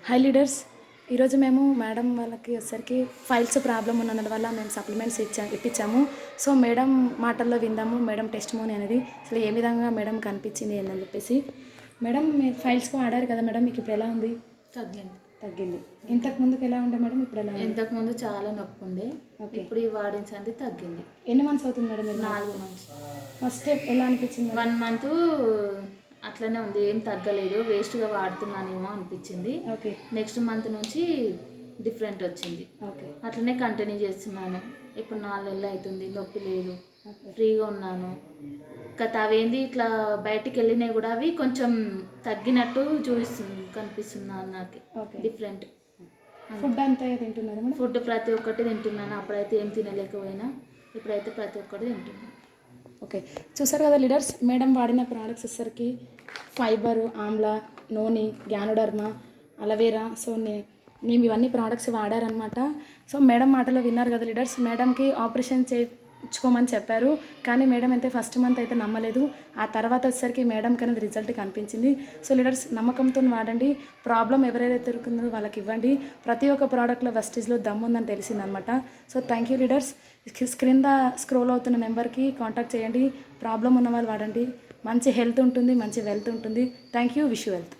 High leaders, ఈరోజు మేము madam వాళ్ళకి వచ్చేసరికి ఫైల్స్ ప్రాబ్లం ఉన్నందు వల్ల మేము సప్లిమెంట్స్ ఇప్పించాము. సో మేడం మాటల్లో విందాము మేడం టెస్ట్ మోని అనేది అసలు ఏ విధంగా మేడం కనిపించింది ఏందని చెప్పేసి. మేడం మీరు ఫైల్స్కి వాడారు కదా మేడం, మీకు ఇప్పుడు ఎలా ఉంది? తగ్గింది. ఇంతకు ముందుకు ఎలా ఉండే మేడం, ఇప్పుడు ఎలా ఉంది? ఇంతకుముందు చాలా నొప్పి ఉండే, ఇప్పుడు ఈ వాడించండి తగ్గింది. ఎన్ని మంత్స్ అవుతుంది మేడం? 4 months. ఫస్ట్ ఎలా అనిపించింది? 1 month అట్లనే ఉంది, ఏం తగ్గలేదు, వేస్ట్గా వాడుతున్నానేమో అనిపించింది. ఓకే. నెక్స్ట్ మంత్ నుంచి డిఫరెంట్ వచ్చింది. ఓకే. అట్లనే కంటిన్యూ చేస్తున్నాను. ఇప్పుడు 4 నెలలు అవుతుంది, నొప్పి లేదు, ఫ్రీగా ఉన్నాను. గత అవేంది ఇట్లా బయటికి వెళ్ళినాయి కూడా అవి కొంచెం తగ్గినట్టు కనిపిస్తున్నాను నాకు. డిఫరెంట్. ఫుడ్ అంతా తింటున్నారు మేడం? ఫుడ్ ప్రతి ఒక్కటి తింటున్నాను. అప్పుడైతే ఏం తినలేకపోయినా, ఇప్పుడైతే ప్రతి ఒక్కటి తింటున్నాను. ఓకే, చూసారు కదా లీడర్స్, మేడం వాడిన ప్రోడక్ట్స్ వచ్చేసరికి fibre, amla, noni, ganoderma, aloe vera. So మేము ఇవన్నీ ప్రోడక్ట్స్ వాడారనమాట. సో మేడం మాటలో విన్నారు కదా లీడర్స్, మేడంకి ఆపరేషన్ చేయించుకోమని చెప్పారు, కానీ మేడం అయితే ఫస్ట్ మంత్ అయితే నమ్మలేదు. ఆ తర్వాత వచ్చేసరికి మేడంకి అనేది రిజల్ట్ కనిపించింది. సో లీడర్స్, నమ్మకంతో వాడండి. ప్రాబ్లం ఎవరైతే దొరుకుతుందో వాళ్ళకి ఇవ్వండి. ప్రతి ఒక్క ప్రోడక్ట్లో వెస్టేజ్లో దమ్ ఉందని తెలిసిందనమాట. So thank you leaders. క్రింద స్క్రోల్ అవుతున్న నెంబర్కి కాంటాక్ట్ చేయండి. ప్రాబ్లం ఉన్న వాళ్ళు వాడండి. మంచి హెల్త్ ఉంటుంది, మంచి వెల్త్ ఉంటుంది. Thank you. Wish you wealth.